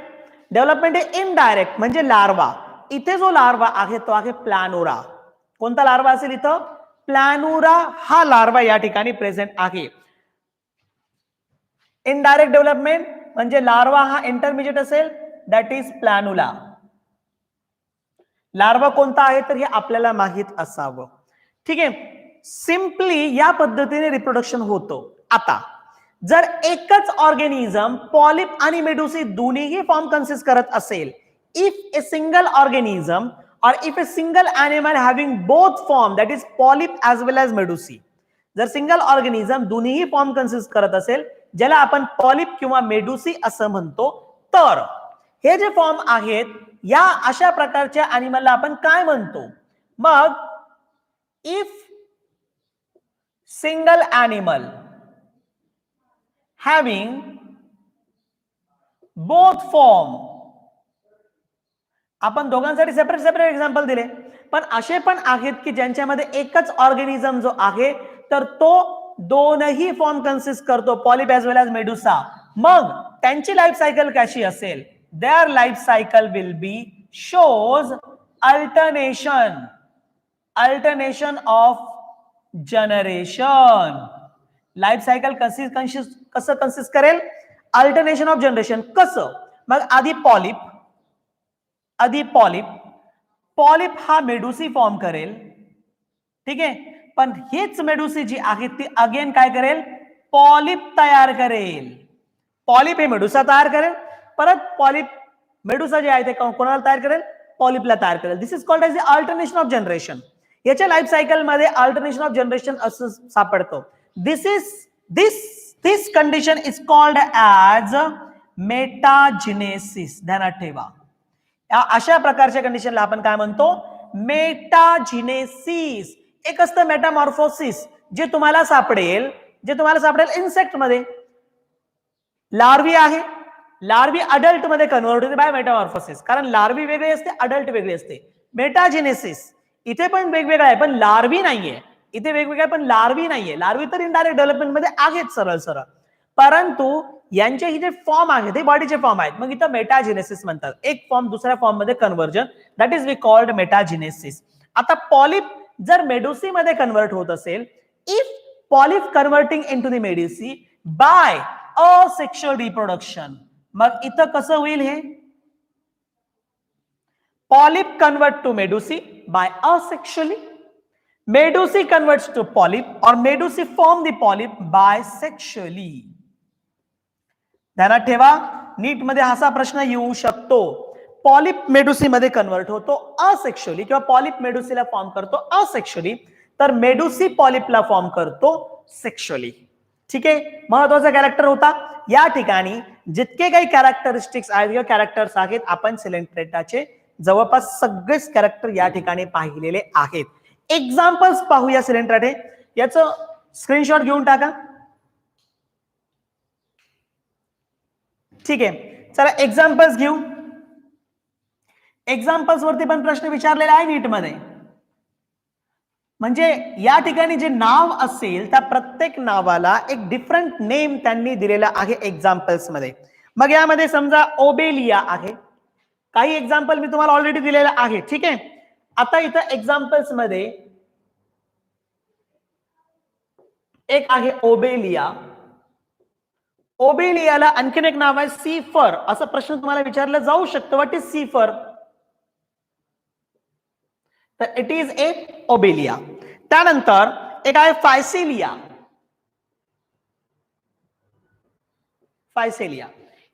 डेव्हलपमेंट हे इनडायरेक्ट, म्हणजे लार्वा. इथे जो लार्वा आहे तो आहे प्लॅनोरा. कोणता लार्वा असेल इथं? प्लॅनोरा हा लार्वा या ठिकाणी प्रेझेंट आहे. इनडायरेक्ट डेव्हलपमेंट म्हणजे लार्वा हा इंटरमिजिएट असेल, दॅट इज प्लॅनुला. लार्वा कोणता आहे तर हे आपल्याला माहित असावं. ठीक आहे, सिम्पली या पद्धतीने रिप्रोडक्शन होतं. आता जर एकच ऑर्गेनिझम पॉलिप आणि मेडुसी दोन्हीही फॉर्म कन्सिस्ट करत असेल, if a single organism or if a single animal having both form, that is polyp as well as medusae, जर सिंगल ऑर्गेनिझम दोन्हीही फॉर्म कन्सिस्ट करत असेल, ज्याला आपण पॉलिप किंवा मेडुसी असं म्हणतो, तर हे जे फॉर्म आहेत या अशा प्रकारच्या अॅनिमलला आपण काय म्हणतो? मग if single animal having both form, आपण दोघांसाठी सेपरेट सेपरेट एक्झाम्पल दिले, पण असे पण आहेत की ज्यांच्यामध्ये एकच ऑर्गेनिझम जो आहे तर तो दोनही फॉर्म कन्सिस्ट करतो, पॉलिप एज वेल एज मेडुसा. मग त्यांची लाईफ सायकल कशी असेल? Their life cycle will be shows alternation of generation. Life cycle कसं कन्सिस्ट करेल? Alternation of generation. कसं? मग आधी पॉलिप हा मेडुसी फॉर्म करेल, ठीक आहे, पण हीच मेडुसी जी आहे ती अगेन काय करेल? पॉलिप तयार करेल. पॉलिप हे मेडुसा तयार करेल, परत पॉलिप मेडुसा जे आहे ते कोणाला तयार करेल? पॉलिपला तयार करेल. This is called as the alternation of generation. याच्या लाईफ सायकल मध्ये अल्टरनेशन ऑफ जनरेशन असं सापडतो. This condition is called as metagenesis. ध्यानात ठेवा, अशा प्रकारच्या कंडिशनला आपण काय म्हणतो? मेटाजिनेसिस. एक असतं मेटामॉर्फोसिस, जे तुम्हाला सापडेल इन्सेक्ट मध्ये. लार्वी आहे, लार्वी अडल्ट मध्ये कन्व्हर्ट होते बाय मेटामॉर्फोसिस, कारण लार्वी वेगळी असते, अडल्ट वेगळी असते. मेटाजिनेसिस इथे पण वेगवेगळं आहे, पण लार्वी नाहीये. इथे वेगवेगळं पण लार्वी नाहीये. लार्वी तर इनडायरेक्ट डेव्हलपमेंट मध्ये आहेत सरळ, परंतु यांचे ही जे फॉर्म आहेत ते बॉडीचे फॉर्म आहेत. मग इथं मेटाजिनेसिस म्हणतात. एक फॉर्म दुसऱ्या फॉर्म मध्ये conversion, that is we called metagenesis. आता पॉलिप जर मेडुसी मध्ये कन्वर्ट होत असेल, if polyp converting into the medusae by asexual reproduction, मग इथं कसं होईल? हे polyp convert to medusae by asexually, medusae converts to polyp और medusae form the polyp by sexually. ध्यानात ठेवा, नीट मध्ये असा प्रश्न येऊ शकतो. पॉलिप मेडुसी मध्ये कन्वर्ट होतो असेक्शुअली, किंवा पॉलिप मेडुसीला फॉर्म करतो असेक्शुअली, तर मेडुसी पॉलिपला फॉर्म करतो सेक्शुअली. ठीक आहे, महत्वाचा कॅरेक्टर होता. या ठिकाणी जितके काही कॅरेक्टरिस्टिक्स आहेत किंवा कॅरेक्टर्स आहेत, आपण सिलेंट्रेटाचे जवळपास सगळेच कॅरेक्टर या ठिकाणी पाहिलेले आहेत. एक्झाम्पल्स पाहूया सिलेंट्रेटे. याचं स्क्रीनशॉट घेऊन टाका. ठीक आहे, चला एक्झाम्पल्स घेऊ. एक्झाम्पल्स वरती पण प्रश्न विचारलेला आहे नीट मध्ये. म्हणजे या ठिकाणी जे नाव असेल त्या प्रत्येक नावाला एक डिफरंट नेम त्यांनी दिलेला आहे एक्झाम्पल्स मध्ये. मग यामध्ये समजा ओबेलिया आहे, काही एक्झाम्पल मी तुम्हाला ऑलरेडी दिलेला आहे. ठीक आहे, आता इथं एक्झाम्पल्स मध्ये एक आहे ओबेलिया. ओबेलियाला आणखीन एक नाव आहे सीफर. असं प्रश्न तुम्हाला विचारला जाऊ शकतो, व्हॉट इज सीफर? तर इट इज ए ओबेलिया. त्यानंतर एक आहे फायसेलिया.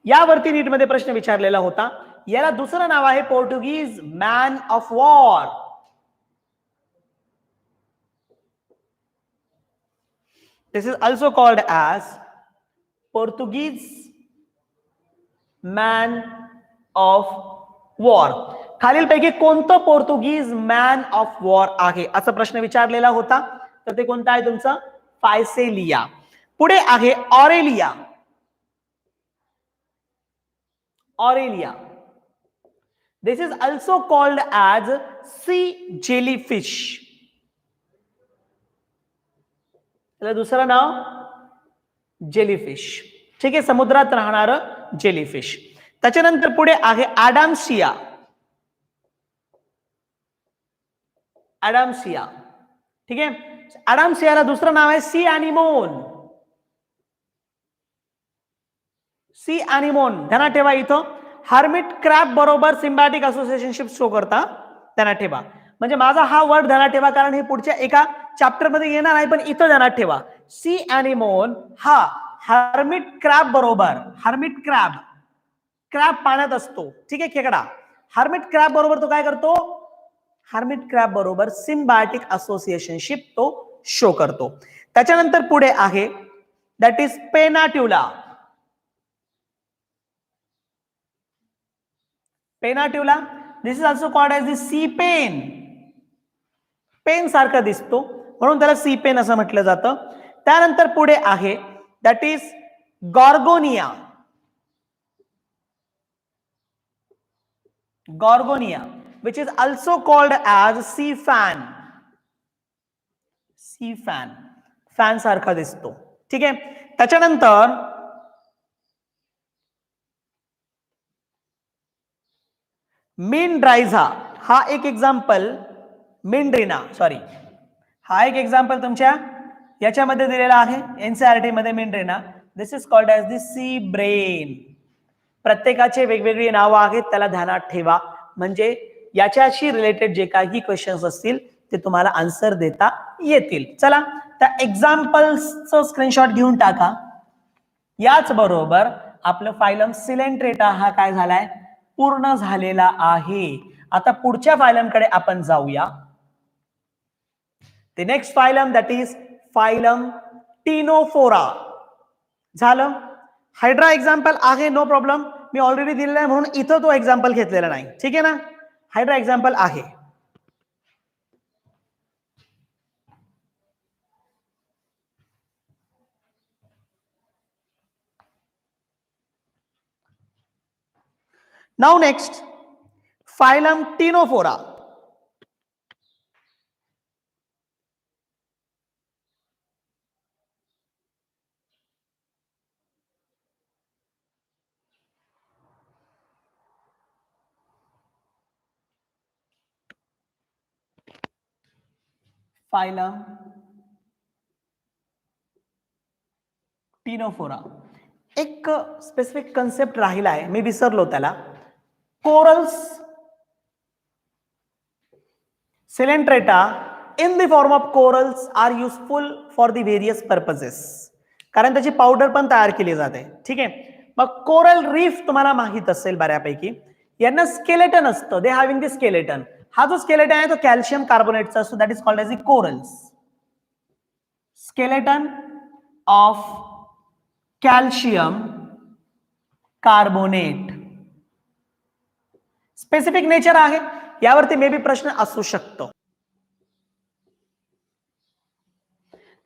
यावरती नीट मध्ये प्रश्न विचारलेला होता. याला दुसरं नाव आहे Portuguese man of war. This is also called as Portuguese man of war. खालीलपैकी कोणतं पोर्तुगीज मॅन ऑफ वॉर आहे असा प्रश्न विचारलेला होता. तर ते कोणतं आहे तुमचं? फायसेलिया. पुढे आहे Aurelia. Aurelia, this is also called as sea jellyfish. त्याला दुसरं नाव जेलीफिश. ठीक आहे, समुद्रात राहणार जेलीफिश. त्याच्यानंतर पुढे आहे ॲडॅम्सिया. ॲडॅम्सिया, ठीक आहे, ॲडॅम्सियाला दुसरं नाव आहे सी ॲनिमोन. सी ॲनिमोन. ध्यानात ठेवा, इथं हर्मिट क्रॅब बरोबर सिम्बायोटिक असोसिएशनशिप शो करता. ध्यानात ठेवा, म्हणजे माझा हा वर्ड ध्यानात ठेवा, कारण हे पुढच्या एका चॅप्टर मध्ये येणार आहे, पण इथं ध्यानात ठेवा सी ॲनिमोन हा हर्मिट क्रॅब बरोबर, हर्मिट क्रॅब, क्रॅब पाण्यात असतो, ठीक आहे, खेकडा. हर्मिट क्रॅब बरोबर तो काय करतो, हर्मिट क्रॅब बरोबर सिम्बायोटिक असोसिएशनशिप तो शो करतो. त्याच्यानंतर पुढे आहे that is Pennatula. Pennatula, this is also called as the sea pen. Pen सारखा दिसतो म्हणून त्याला सी पेन असं म्हटलं जातं. त्यानंतर पुढे आहे that is Gorgonia. Gorgonia which is also called as sea fan. Sea fan, fan सारखा दिसतो, ठीक आहे. त्याच्यानंतर मिनड्रायझा हा एक एक्झाम्पल, मिनड्रिना सॉरी, हा एक एक्झाम्पल तुमच्या याच्यामध्ये दिलेला आहे एनसीईआरटी मध्ये. Meandrina, this is called as the sea brain. प्रत्येकाचे वेगवेगळी नावं आहेत, त्याला ध्यानात ठेवा, म्हणजे याच्याशी रिलेटेड जे काही क्वेश्चन्स असतील ते तुम्हाला आन्सर देता येतील. चला त्या एक्झाम्पल्सचं स्क्रीनशॉट घेऊन टाका. याच बरोबर आपलं फायलम सिलेंट्रेटा हा काय झालाय, पूर्ण झालेला आहे. आता पुढच्या फायलमकडे आपण जाऊया. The next phylum that is phylum Ctenophora. झालं. हायड्रा एक्झाम्पल आहे, नो प्रॉब्लेम, मी ऑलरेडी दिलेला आहे म्हणून इथं तो एक्झाम्पल घेतलेला नाही, ठीक आहे ना. हायड्रा एक्झाम्पल आहे. Now next phylum Ctenophora. Phylum Ctenophora. एक स्पेसिफिक कन्सेप्ट राहिला आहे, मी विसरलो त्याला. Corals Coelenterata in the form of corals are useful for the various purposes. कारण त्याची पावडर पण तयार केली जाते, ठीक आहे. मग कोरल रीफ तुम्हाला माहित असेल बऱ्यापैकी, यांना स्केलेटन असतं, दे हॅव्हिंग द स्केलेटन. हा जो स्केलेटन आहे तो कॅल्शियम कार्बोनेटचा असतो, that is called as the corals. Skeleton of calcium carbonate. Specific nature आहे, यावरती मे बी प्रश्न असू शकतो,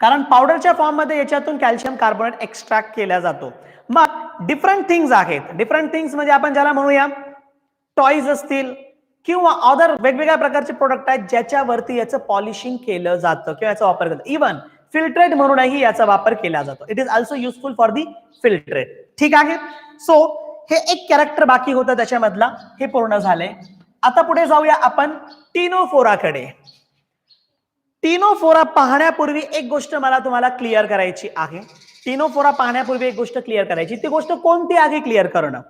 कारण पावडरच्या फॉर्म मध्ये याच्यातून कॅल्शियम कार्बोनेट एक्स्ट्रॅक्ट केला जातो. मग डिफरंट थिंग्स आहेत, डिफरंट थिंग्स म्हणजे आपण ज्याला म्हणूया टॉयज असतील किंवा अदर वेगवेगळ्या प्रकारचे प्रोडक्ट आहेत ज्याच्यावरती याचं पॉलिशिंग केलं जातं किंवा याचा वापर करतात. इव्हन फिल्ट्रेट म्हणूनही याचा वापर केला जातो. It is also useful for the filtrate, ठीक आहे. सो हे एक कॅरेक्टर बाकी होतं त्याच्यामधला, हे पूर्ण झालंय. आता पुढे जाऊया आपण टिनोफोराकडे. टिनोफोरा पाहण्यापूर्वी एक गोष्ट मला तुम्हाला क्लिअर करायची आहे. टिनोफोरा पाहण्यापूर्वी एक गोष्ट क्लिअर करायची, ती गोष्ट कोणती आहे क्लिअर करणं.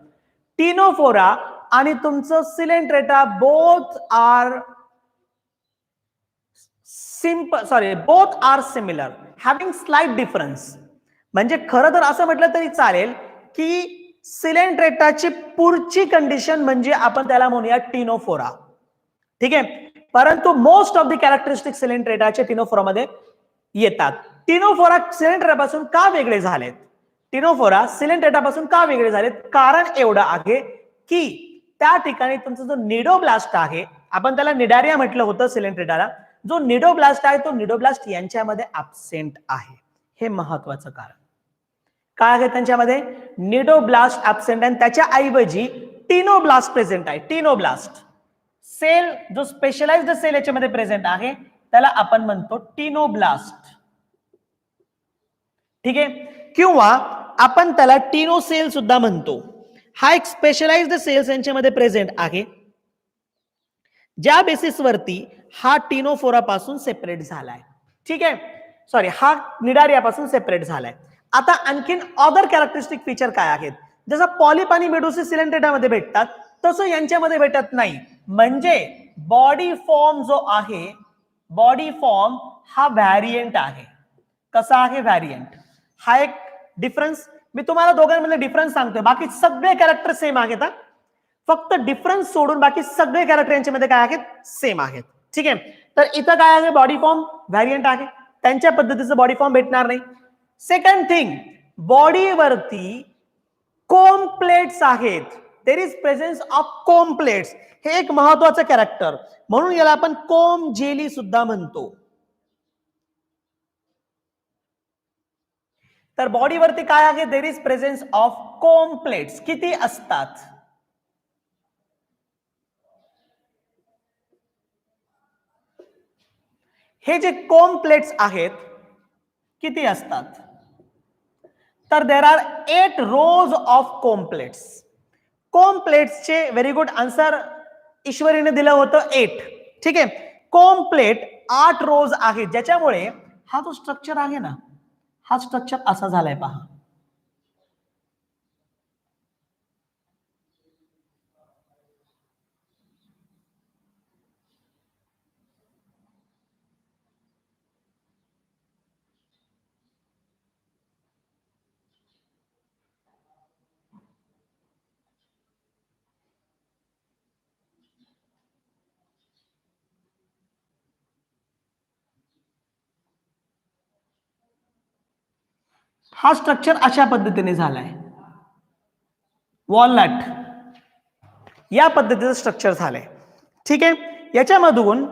टिनोफोरा आणि तुमचं Coelenterata both are similar, having slight difference. म्हणजे खरं तर असं म्हटलं तरी चालेल की सिलेंट्रेटाची पुढची कंडिशन म्हणजे आपण त्याला म्हणूया टिनोफोरा, ठीक आहे. परंतु मोस्ट ऑफ द कॅरेक्टरिस्टिक सिलेंट्रेटाचे टिनोफोरामध्ये येतात. टिनोफोरा सिलेंट्रेटापासून का वेगळे झालेत, टिनोफोरा सिलेंट्रेटापासून का वेगळे झालेत, कारण एवढं आहे की त्या ठिकाणी तुमचा जो निडोब्लास्ट आहे, आपण त्याला निडारिया म्हटलं होतं सिलेंट्रेटाला, जो निडोब्लास्ट आहे तो निडोब्लास्ट यांच्यामध्ये ऍब्सेंट आहे. हे महत्वाचं कारण काय आहे, त्यांच्यामध्ये निडोब्लास्ट ऍब्सेंट आहे, त्याच्या ऐवजी टिनोब्लास्ट प्रेझेंट आहे. टिनोब्लास्ट सेल जो स्पेशलाइज्ड सेल याच्यामध्ये प्रेझेंट आहे त्याला आपण म्हणतो टिनोब्लास्ट, ठीक आहे. किंवा आपण त्याला टिनो सेल सुद्धा म्हणतो. हा एक स्पेशलाइज्ड सेल्स यांच्यामध्ये प्रेझेंट आहे, ज्या बेसिसवरती हा टिनोफोरा पासून सेपरेट झालाय, ठीक आहे. सॉरी, हा निडारियापासून सेपरेट झालाय. आता आणखीन अदर कॅरेक्टरिस्टिक फीचर काय आहेत, जसं पॉलिप आणि मेडोसिस सिलेंट्रेटामध्ये भेटतात तसं यांच्यामध्ये भेटत नाही. म्हणजे बॉडी फॉर्म जो आहे, बॉडी फॉर्म हा व्हॅरियंट आहे. कसा आहे व्हॅरियंट, हा एक डिफरन्स मी तुम्हाला दोघांमधले डिफरन्स सांगतोय, बाकी सगळे कॅरेक्टर सेम आहेत. फक्त डिफरन्स सोडून बाकी सगळे कॅरेक्टर यांच्यामध्ये काय आहेत, सेम आहेत. ठीक आहे. तर इथं काय आहे, बॉडी फॉर्म व्हॅरियंट आहे, त्यांच्या पद्धतीचं बॉडी फॉर्म भेटणार नाही. सेकंड थिंग, बॉडीवरती कोम प्लेट्स आहेत. There is presence of comb plates. हे एक महत्वाचं कॅरेक्टर, म्हणून याला आपण कोम जेली सुद्धा म्हणतो. तर बॉडीवरती काय आहे, there is presence of comb plates. किती असतात, हे जे कोम प्लेट्स आहेत किती असतात, तर there are 8 rows of comb plates. Comb प्लेट्सचे व्हेरी गुड आन्सर ईश्वरीने दिलं होतं 8. ठीक आहे. कोम प्लेट 8 रोज आहेत, ज्याच्यामुळे हा जो स्ट्रक्चर आहे ना, हा स्ट्रक्चर असा झालाय पहा. हा स्ट्रक्चर अशा पद्धतीने झालाय, वॉलनट या पद्धतीचं स्ट्रक्चर झालंय. ठीक आहे. याच्यामधून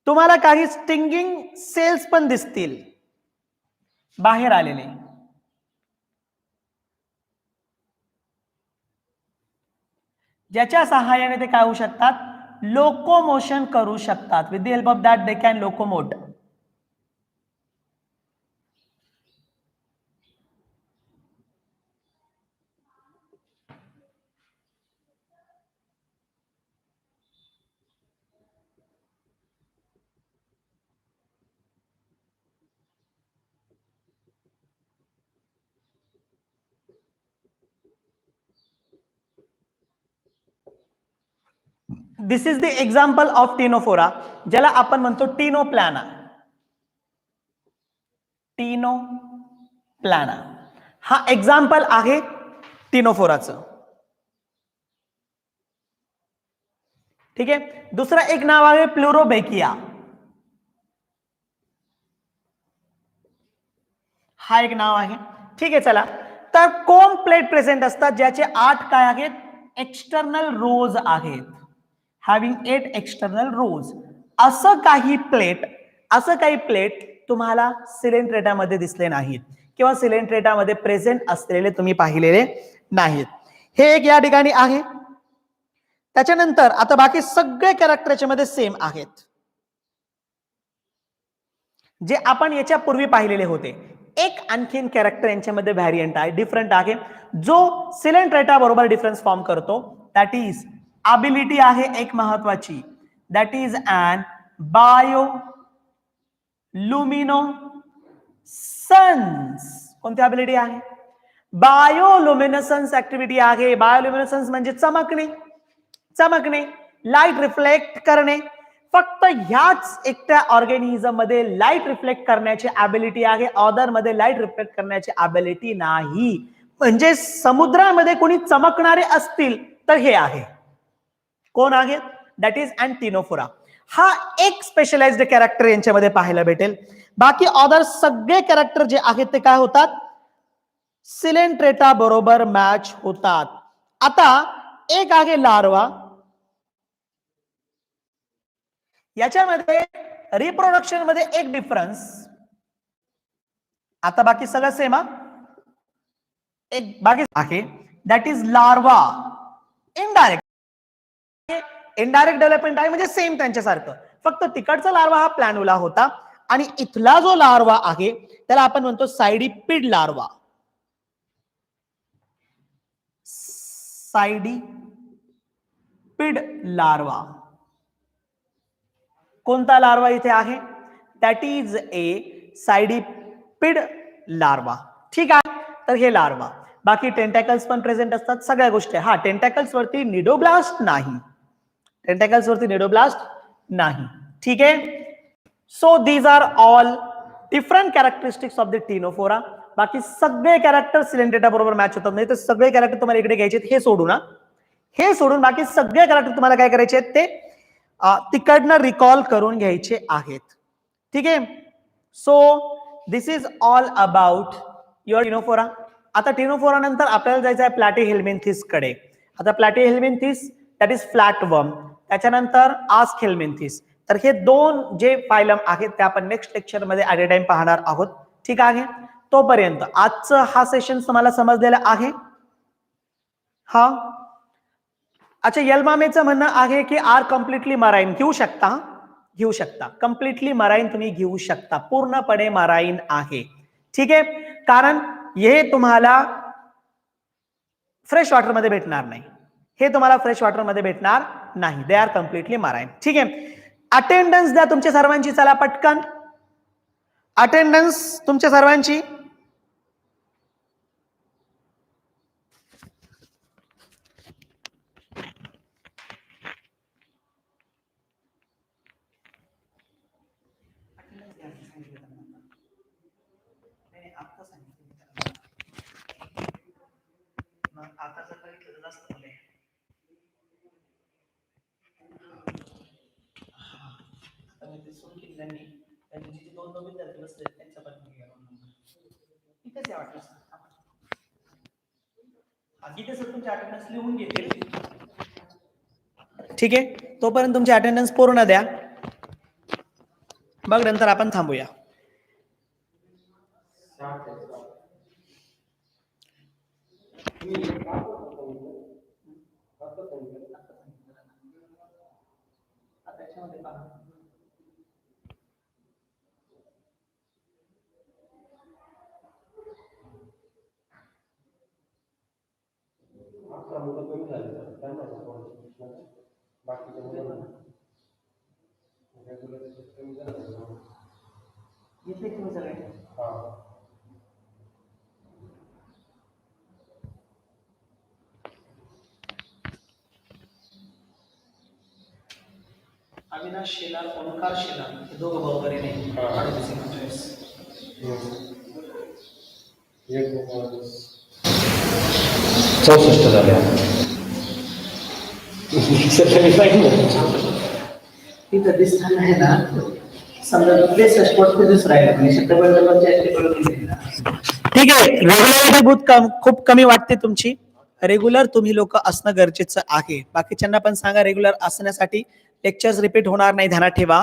तुम्हाला काही स्टिंगिंग सेल्स पण दिसतील बाहेर आलेले. ज्याच्या सहाय्याने ते काय होऊ शकतात, लोकोमोशन करू शकतात. With the help of that they can locomote. This is the example of Ctenophora, ज्याला आपण म्हणतो टिनोप्लाना. टिनोप्लाना हा एक्झाम्पल आहे टिनोफोराचं. ठीक आहे. दुसरं एक नाव आहे प्लुरोबेकिया. हा एक नाव आहे. ठीक आहे. चला, तर कोम प्लेट प्रेझेंट असतात, ज्याचे 8 काय आहेत, एक्सटर्नल रोज आहेत. हॅव्हिंग 8 एक्सटर्नल रोज. असं काही प्लेट तुम्हाला सिलेंट्रेटामध्ये दिसले नाहीत किंवा सिलेंट्रेटामध्ये प्रेझेंट असलेले तुम्ही पाहिलेले नाहीत. हे एक या ठिकाणी आहे. त्याच्यानंतर आता बाकी सगळे कॅरेक्टर याच्यामध्ये सेम आहेत, जे आपण याच्या पूर्वी पाहिलेले होते. एक आणखीन कॅरेक्टर यांच्यामध्ये व्हॅरियंट आहे, डिफरंट आहे, जो सिलेंट्रेटा बरोबर डिफरन्स फॉर्म करतो. दॅट इज ॲबिलिटी आहे एक महत्वाची, दॅट इज अन बायो लुमिनोसन्स. कोणती ॲबिलिटी आहे, बायोलुमिनसन्स ऍक्टिव्हिटी आहे. बायोलुमिनसन्स म्हणजे चमकणे, लाईट रिफ्लेक्ट करणे. फक्त ह्याच एकट्या ऑर्गॅनिझम मध्ये लाईट रिफ्लेक्ट करण्याची ॲबिलिटी आहे, अदर मध्ये लाईट रिफ्लेक्ट करण्याची ॲबिलिटी नाही. म्हणजे समुद्रामध्ये कोणी चमकणारे असतील तर हे आहे. कोण आहे, दॅट इज टिनोफोरा. हा एक स्पेशलाइज्ड कॅरेक्टर यांच्यामध्ये पाहायला भेटेल. बाकी अदर सगळे कॅरेक्टर जे आहेत ते काय होतात, सिलेंट्रेटा बरोबर मॅच होतात. आता एक आहे लार्वा. याच्यामध्ये रिप्रोडक्शन मध्ये एक डिफरन्स, आता बाकी सगळं सेम. एक बाकी आहे, that is larva. Indirect development आहे, म्हणजे सेम त्यांच्यासारखं, फक्त तिकडचा लार्वा हा प्लॅनुला होता आणि इथला जो लार्वा आहे त्याला आपण म्हणतो सायडिपिड लार्वा. सायडिपिड लार्वा. कोणता लार्वा इथे आहे, दॅट इज ए सायडिपिड लार्वा. ठीक आहे. तर हे लार्वा, बाकी टेंटॅकल्स पण प्रेझेंट असतात, सगळ्या गोष्टी. हा, टेंटॅकल्स वरती निडोब्लास्ट नाही, ठीक आहे. So these are all different characteristics of the Ctenophora. बाकी सगळे कॅरेक्टर सिलेंट डेटा बरोबर मॅच होतात. नाही तर सगळे कॅरेक्टर तुम्हाला इकडे घ्यायचे, हे सोडून ना, हे सोडून बाकी सगळे कॅरेक्टर तुम्हाला काय करायचे आहेत ते तिकडनं रिकॉल करून घ्यायचे आहेत. ठीक आहे. So this is all about your Ctenophora. आता टिनोफोरा नंतर आपल्याला जायचं आहे प्लॅटीहेल्मिन्थिस कडे. आता प्लॅटीहेल्मिन्थिस दॅट इज फ्लॅट वर्म, त्याच्यानंतर आस्कहेल्मिन्थिस. तर हे दोन जे फायलम आहेत ते आपण नेक्स्ट लेक्चर मध्ये ॲट अ टाइम पाहणार आहोत. ठीक आहे. तोपर्यंत आजचं हा सेशन तुम्हाला समजलेला आहे. हा अच्छा, यलमामेचं म्हणणं आहे की आर कम्प्लिटली मराईन घेऊ शकता, घेऊ शकता, कम्प्लिटली मराईन तुम्ही घेऊ शकता, पूर्णपणे मराईन आहे. ठीक आहे. कारण हे तुम्हाला फ्रेश वॉटर मध्ये भेटणार नाही, हे तुम्हाला फ्रेश वॉटर मध्ये भेटणार नाही. They are completely marine. ठीक आहे. अटेंडन्स द्या तुमच्या सर्वांची, चला पटकन अटेंडन्स तुमच्या सर्वांची. आता जर बघितलं जास्त मुले सुरू केली त्यांनी, त्यांनी जे दोन दोन विद्यार्थी बसले त्यांच्या पण इथेच या वाटलं गीते सर तुमचे अटेंडन्स लिहून घेतील. ठीक आहे. तोपर्यंत तुमची अटेंडन्स पूर्ण द्या, मग नंतर आपण थांबूया. अविनाश शेलार, ओंकार शेलार हे दोघं बरोबर आहे. 64 झाले. तिथं दिसताना आहे ना, समजा 63 राहिले म्हणजे ठीक आहे. रेग्युलरिटी खूप कमी वाटते तुमची. रेग्युलर तुम्ही लोक असणं गरजेचं आहे. बाकीच्यांना पण सांगा रेग्युलर असण्यासाठी. लेक्चर्स रिपीट होणार नाही, ध्यानात ठेवा.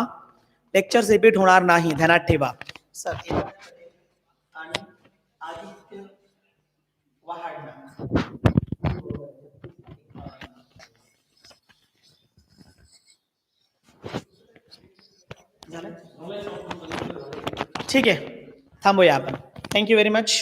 लेक्चर्स रिपीट होणार नाही, ध्यानात ठेवा. सर आणि आदित्य वहाडना झालं. ठीक आहे, थांबूया आपण. Thank you very much.